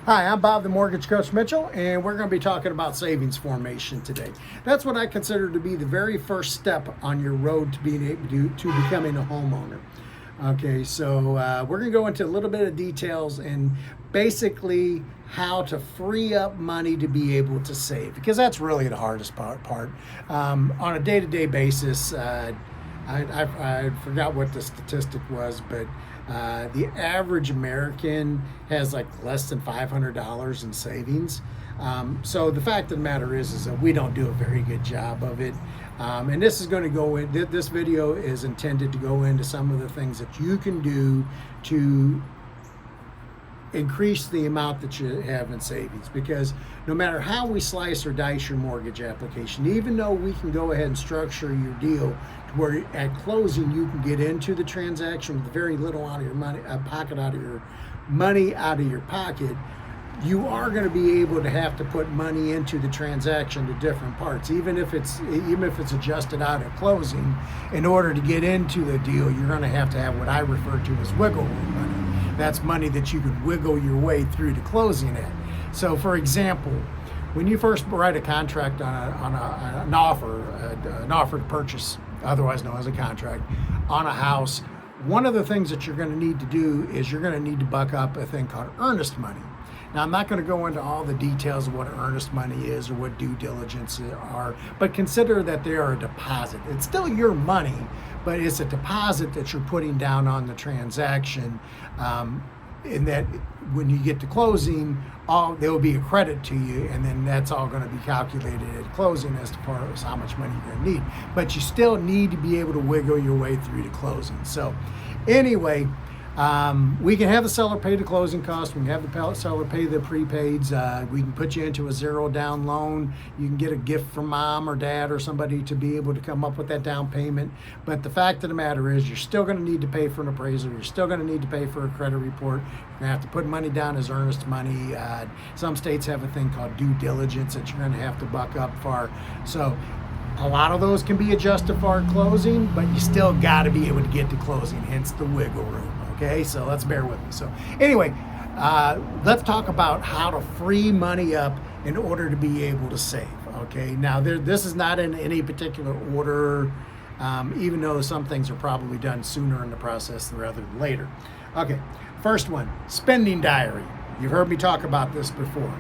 Hi, I'm Bob, the Mortgage Coach Mitchell, and we're going to be talking about savings formation today. That's what I consider to be the very first step on your road to being able to becoming a homeowner. Okay, so we're going to go into a little bit of details and basically how to free up money to be able to save, because that's really the hardest part. On a day-to-day basis, I forgot what the statistic was, but the average American has like less than $500 in savings. So the fact of the matter is that we don't do a very good job of it. And this is going to go in, this video is intended to go into some of the things that you can do to increase the amount that you have in savings, because no matter how we slice or dice your mortgage application, even though we can go ahead and structure your deal to where at closing you can get into the transaction with very little out of your money, money out of your pocket, you are going to be able to have to put money into the transaction to different parts, even if it's adjusted out at closing. In order to get into the deal, you're going to have what I refer to as wiggle room money. That's money that you can wiggle your way through to closing at. So, for example, when you first write a contract on an offer to purchase, otherwise known as a contract, on a house, one of the things that you're going to need to do is you're going to need to buck up a thing called earnest money. Now, I'm not going to go into all the details of what earnest money is or what due diligence are, but consider that they are a deposit. It's still your money, but it's a deposit that you're putting down on the transaction, in that when you get to closing, there will be a credit to you, and then that's all going to be calculated at closing as far as how much money you're going to need. But you still need to be able to wiggle your way through to closing. So anyway, we can have the seller pay the closing costs. We can have the seller pay the prepaids. We can put you into a zero down loan. You can get a gift from mom or dad or somebody to be able to come up with that down payment. But the fact of the matter is, you're still going to need to pay for an appraisal. You're still going to need to pay for a credit report. You're going to have to put money down as earnest money. Some states have a thing called due diligence that you're going to have to buck up for. So a lot of those can be adjusted for closing, but you still got to be able to get to closing, hence the wiggle room. Okay, so let's bear with me. So anyway, let's talk about how to free money up in order to be able to save. Okay, now this is not in any particular order, even though some things are probably done sooner in the process rather than later. Okay, first one, spending diary. You've heard me talk about this before.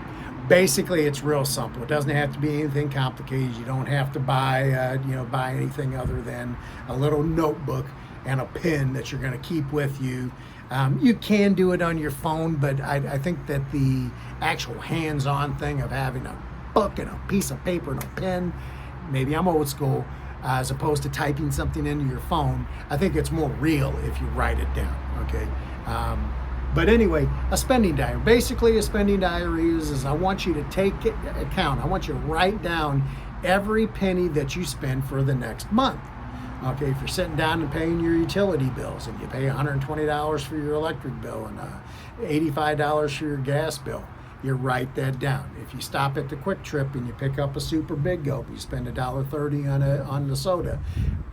Basically, it's real simple. It doesn't have to be anything complicated. You don't have to buy anything other than a little notebook and a pen that you're going to keep with you. You can do it on your phone, but I think that the actual hands-on thing of having a book and a piece of paper and a pen, maybe I'm old school, as opposed to typing something into your phone, I think it's more real if you write it down, okay? But anyway, a spending diary. Basically, a spending diary is I want you to take account. I want you to write down every penny that you spend for the next month. Okay, if you're sitting down and paying your utility bills and you pay $120 for your electric bill and $85 for your gas bill, you write that down. If you stop at the Quick Trip and you pick up a Super Big Gulp, you spend $1.30 on the soda,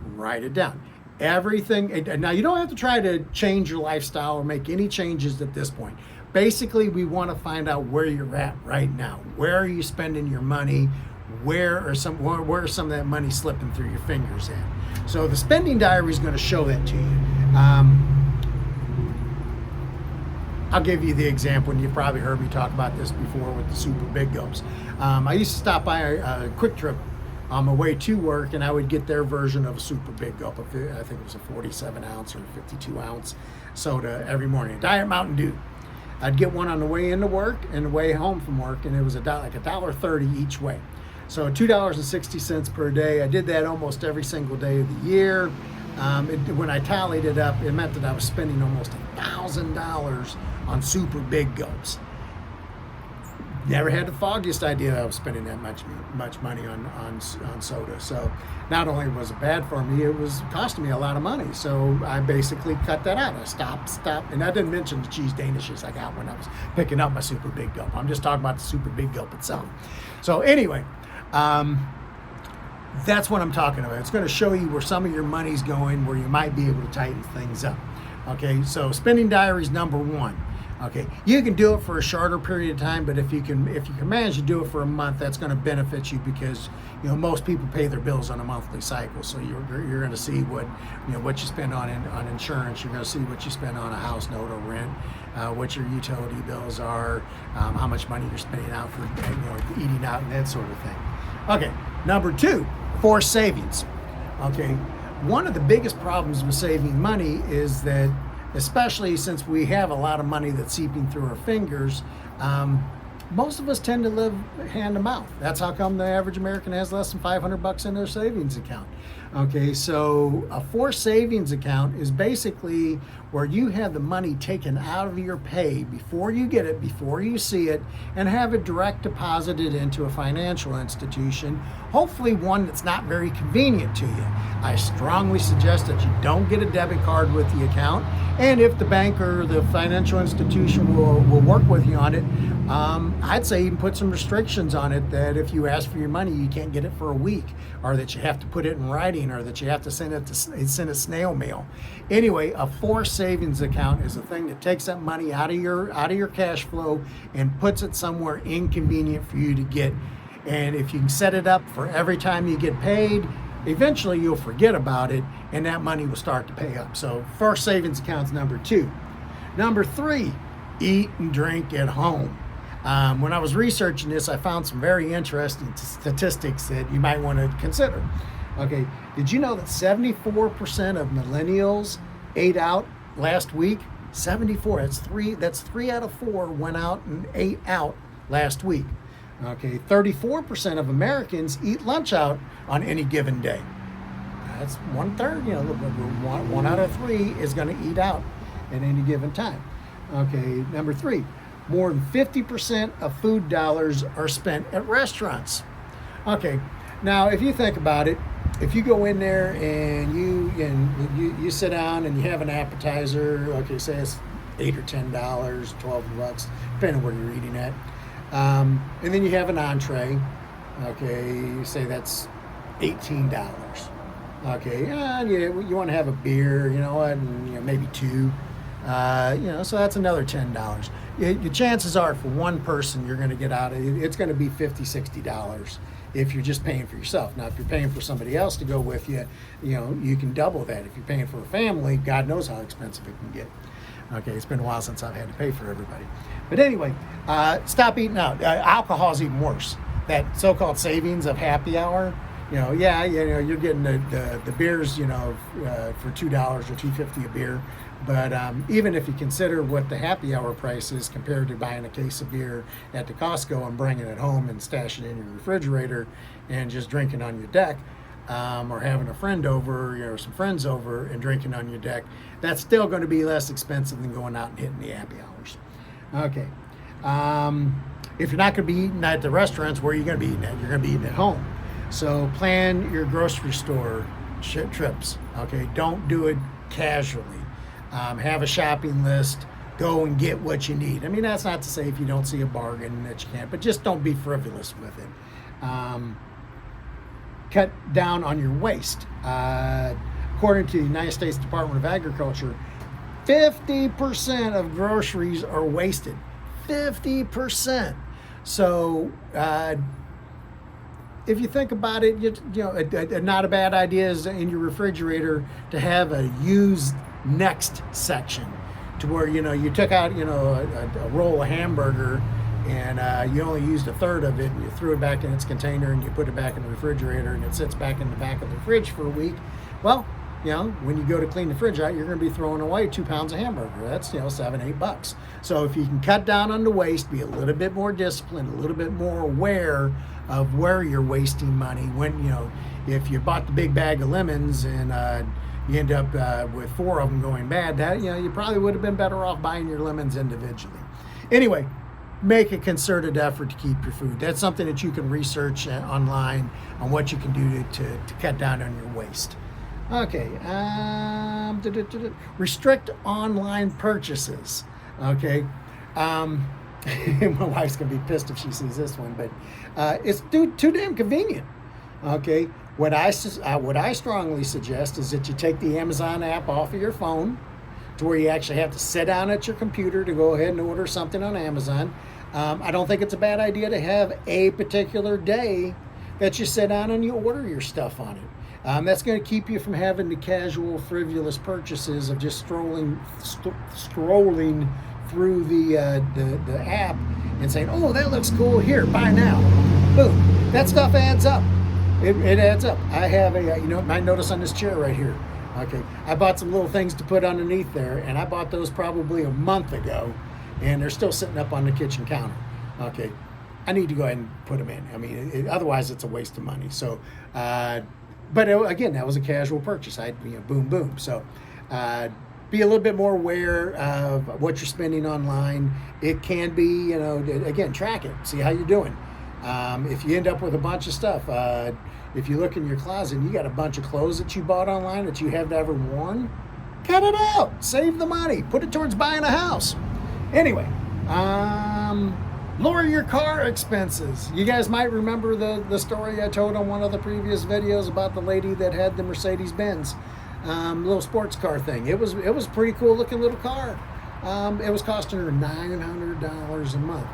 write it down. Everything. Now, you don't have to try to change your lifestyle or make any changes at this point. Basically, we want to find out where you're at right now. Where are you spending your money? Where are some of that money slipping through your fingers at? So the spending diary is going to show that to you. I'll give you the example, and you've probably heard me talk about this before with the Super Big Gulps. I used to stop by a Quick Trip on my way to work, and I would get their version of a Super Big Gulp. I think it was a 47 ounce or 52 ounce soda every morning, a Diet Mountain Dew. I'd get one on the way into work and the way home from work, and it was like $1.30 each way. So $2.60 per day. I did that almost every single day of the year. When I tallied it up, it meant that I was spending almost $1,000 on Super Big Gulps. Never had the foggiest idea that I was spending that much money on soda. So not only was it bad for me, it was costing me a lot of money. So I basically cut that out. I stopped. And I didn't mention the cheese danishes I got when I was picking up my Super Big Gulp. I'm just talking about the Super Big Gulp itself. So anyway, that's what I'm talking about. It's going to show you where some of your money's going, where you might be able to tighten things up. Okay, so spending diary is number one. Okay, you can do it for a shorter period of time, but if you can manage to do it for a month, that's going to benefit you because most people pay their bills on a monthly cycle. So you're going to see what what you spend on insurance. You're going to see what you spend on a house note or rent, what your utility bills are, how much money you're spending out for eating out and that sort of thing. Okay, number 2, forced savings. Okay, one of the biggest problems with saving money is that, especially since we have a lot of money that's seeping through our fingers, most of us tend to live hand to mouth. That's how come the average American has less than $500 in their savings account. Okay, so a forced savings account is basically where you have the money taken out of your pay before you get it, before you see it, and have it direct deposited into a financial institution, hopefully one that's not very convenient to you. I strongly suggest that you don't get a debit card with the account, and if the bank or the financial institution will work with you on it, I'd say even put some restrictions on it, that if you ask for your money, you can't get it for a week, or that you have to put it in writing, or that you have to send it snail mail. Anyway, a forced savings account is a thing that takes that money out of your cash flow and puts it somewhere inconvenient for you to get. And if you can set it up for every time you get paid, eventually you'll forget about it and that money will start to pay up. So forced savings account's number 2. Number 3, eat and drink at home. When I was researching this, I found some very interesting statistics that you might want to consider. Okay, did you know that 74% of millennials ate out last week? 74. That's 3 out of 4 went out and ate out last week. Okay, 34% of Americans eat lunch out on any given day. That's 1/3. One out of 3 is going to eat out at any given time. Okay, number 3. More than 50% of food dollars are spent at restaurants. Okay, now if you think about it, if you go in there and you sit down and you have an appetizer, okay, say it's $8 or $10, $12, depending on where you're eating at, and then you have an entree, okay, say that's $18. Okay, you want to have a beer, and maybe 2. So that's another $10. The chances are for one person you're going to get out of it, it's going to be $50, $60 if you're just paying for yourself. Now, if you're paying for somebody else to go with you, you can double that. If you're paying for a family, God knows how expensive it can get. Okay, it's been a while since I've had to pay for everybody. But anyway, stop eating out. Alcohol's even worse. That so-called savings of happy hour, you're getting the beers, for $2 or $2.50 a beer. But even if you consider what the happy hour price is compared to buying a case of beer at the Costco and bringing it home and stashing it in your refrigerator and just drinking on your deck, or having a friend over, or some friends over and drinking on your deck, that's still going to be less expensive than going out and hitting the happy hours. Okay. If you're not going to be eating at the restaurants, where are you going to be eating at? You're going to be eating at home. So plan your grocery store trips. Okay. Don't do it casually. Have a shopping list. Go and get what you need. I mean, that's not to say if you don't see a bargain that you can't, but just don't be frivolous with it. Cut down on your waste. According to the United States Department of Agriculture, 50% of groceries are wasted. 50%. So if you think about it, not a bad idea is in your refrigerator to have a used next section, to where you took out a roll of hamburger and you only used 1/3 of it, and you threw it back in its container and you put it back in the refrigerator and it sits back in the back of the fridge for a week. Well, when you go to clean the fridge out, you're going to be throwing away 2 pounds of hamburger. That's $7, $8. So if you can cut down on the waste, be a little bit more disciplined, a little bit more aware of where you're wasting money. When if you bought the big bag of lemons and you end up with 4 of them going bad, that you probably would have been better off buying your lemons individually. Anyway, make a concerted effort to keep your food. That's something that you can research online on what you can do to cut down on your waste. Okay, restrict online purchases. Okay, my wife's gonna be pissed if she sees this one, but it's too damn convenient. Okay, what I strongly suggest is that you take the Amazon app off of your phone, to where you actually have to sit down at your computer to go ahead and order something on Amazon. I don't think it's a bad idea to have a particular day that you sit down and you order your stuff on it. That's going to keep you from having the casual, frivolous purchases of just scrolling through the app and saying, "Oh, that looks cool. Here, buy now." Boom. That stuff adds up. It adds up. I have you might notice on this chair right here. Okay, I bought some little things to put underneath there, and I bought those probably a month ago, and they're still sitting up on the kitchen counter. Okay, I need to go ahead and put them in. I mean, otherwise it's a waste of money. So, but again, that was a casual purchase. Boom, boom. So, be a little bit more aware of what you're spending online. It can be, again, track it, see how you're doing. If you end up with a bunch of stuff, if you look in your closet and you got a bunch of clothes that you bought online that you have never worn, cut it out. Save the money. Put it towards buying a house. Anyway, lower your car expenses. You guys might remember the story I told on one of the previous videos about the lady that had the Mercedes-Benz little sports car thing. It was a pretty cool looking little car. It was costing her $900 a month.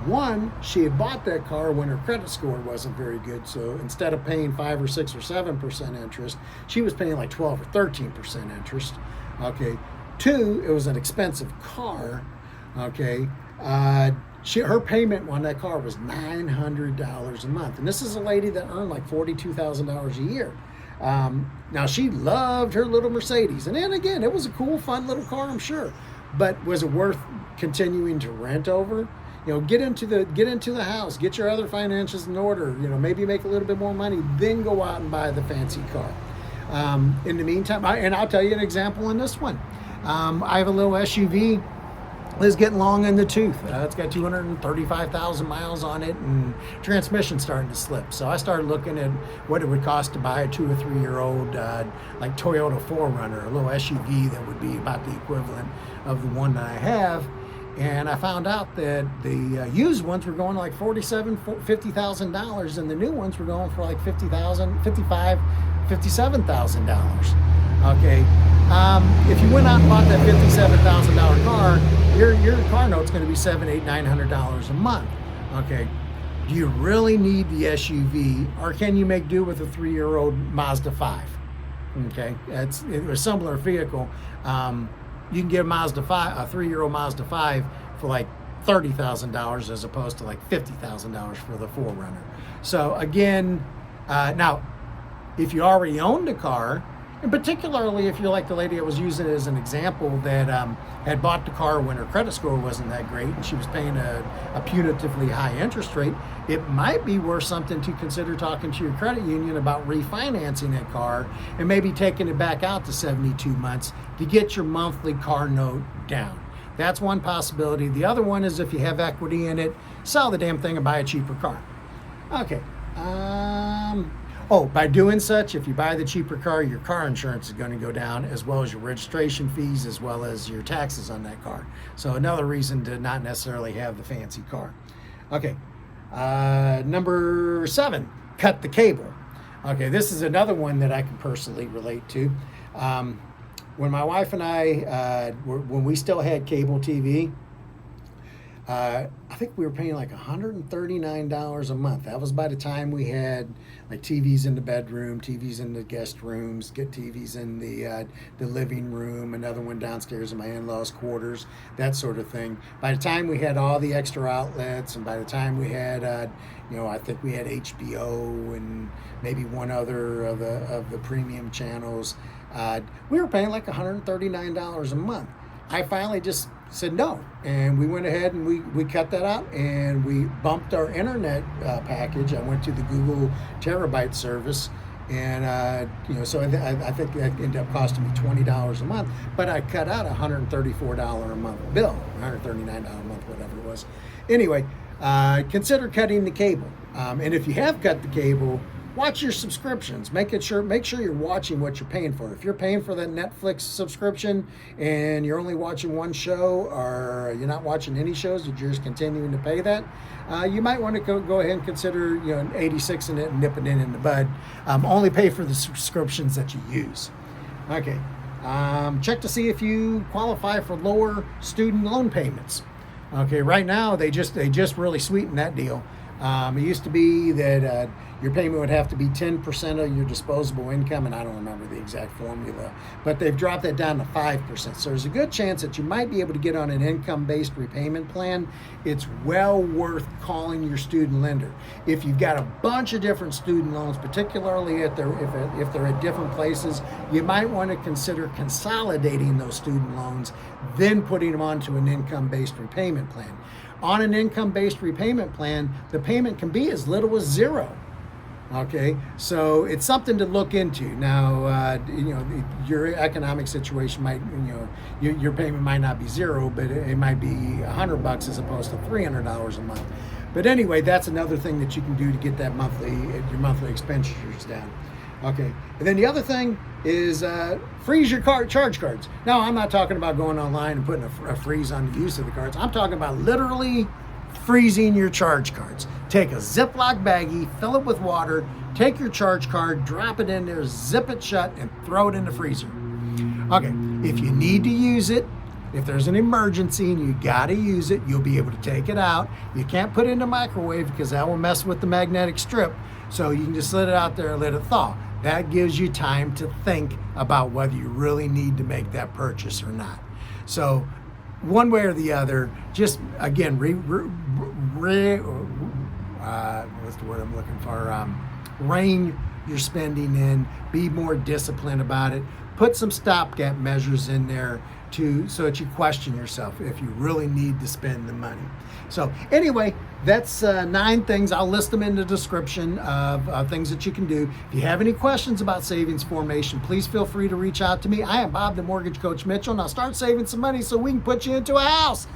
One, she had bought that car when her credit score wasn't very good, so instead of paying 5 or 6 or 7% interest, she was paying like 12 or 13% interest. Okay. Two, it was an expensive car. Okay. Her payment on that car was $900 a month, and this is a lady that earned like $42,000 a year. Now she loved her little Mercedes, and then again, it was a cool, fun little car, I'm sure. But was it worth continuing to rent over? Get into the house, get your other finances in order. Maybe make a little bit more money, then go out and buy the fancy car. In the meantime, and I'll tell you an example in this one. I have a little SUV. It's getting long in the tooth. It's got 235,000 miles on it, and transmission's starting to slip. So I started looking at what it would cost to buy a 2 or 3 year old like Toyota 4Runner, a little SUV that would be about the equivalent of the one that I have. And I found out that the used ones were going like $50,000, and the new ones were going for like $57,000. Okay, if you went out and bought that $57,000 car, your car note's going to be $700, $800, $900 a month. Okay, do you really need the SUV, or can you make do with a 3-year-old Mazda 5? Okay, it's a similar vehicle. You can get a 3-year-old Mazda 5 for like $30,000 as opposed to like $50,000 for the 4Runner. So again, now, if you already owned a car, and particularly if you're like the lady I was using as an example that had bought the car when her credit score wasn't that great and she was paying a punitively high interest rate, it might be worth something to consider talking to your credit union about refinancing that car and maybe taking it back out to 72 months to get your monthly car note down. That's one possibility. The other one is if you have equity in it, sell the damn thing and buy a cheaper car. Okay. By doing such, if you buy the cheaper car, your car insurance is going to go down, as well as your registration fees, as well as your taxes on that car. So another reason to not necessarily have the fancy car. Okay, number 7, cut the cable. Okay, this is another one that I can personally relate to. When my wife and I, when we still had cable TV, I think we were paying like $139 a month. That was by the time we had like TVs in the bedroom, TVs in the guest rooms, get TVs in the living room, another one downstairs in my in-laws' quarters, that sort of thing. By the time we had all the extra outlets, and by the time we had, I think we had HBO and maybe one other of the premium channels, we were paying like $139 a month. I finally just said no, and we went ahead and we cut that out, and we bumped our internet package. I went to the Google terabyte service, and so I think that ended up costing me $20 a month, but I cut out a $134 a month bill, $139 a month, whatever it was. Anyway, consider cutting the cable, and if you have cut the cable, watch your subscriptions. Make sure you're watching what you're paying for. If you're paying for that Netflix subscription and you're only watching one show, or you're not watching any shows, you're just continuing to pay that, you might want to go ahead and consider an 86 and nipping in the bud. Only pay for the subscriptions that you use. Okay. Check to see if you qualify for lower student loan payments. Okay, right now they just really sweetened that deal. It used to be that your payment would have to be 10% of your disposable income, and I don't remember the exact formula, but they've dropped that down to 5%. So there's a good chance that you might be able to get on an income-based repayment plan. It's well worth calling your student lender. If you've got a bunch of different student loans, particularly if they're at different places, you might want to consider consolidating those student loans, then putting them onto an income-based repayment plan. On an income-based repayment plan, the payment can be as little as $0. Okay, so it's something to look into. Now, your economic situation might, your payment might not be $0, but it might be $100 as opposed to $300 a month. But anyway, that's another thing that you can do to get that your monthly expenditures down. Okay, and then the other thing is freeze your charge cards. Now, I'm not talking about going online and putting a freeze on the use of the cards. I'm talking about literally freezing your charge cards. Take a Ziploc baggie, fill it with water, take your charge card, drop it in there, zip it shut, and throw it in the freezer. Okay, if you need to use it, if there's an emergency and you gotta use it, you'll be able to take it out. You can't put it in the microwave because that will mess with the magnetic strip. So you can just let it out there and let it thaw. That gives you time to think about whether you really need to make that purchase or not. So one way or the other, just again, what's the word I'm looking for? Rein your spending in, be more disciplined about it, put some stopgap measures in there so that you question yourself if you really need to spend the money. So anyway, that's 9 things. I'll list them in the description of things that you can do. If you have any questions about savings formation, please feel free to reach out to me. I am Bob, the Mortgage Coach Mitchell. Now start saving some money so we can put you into a house.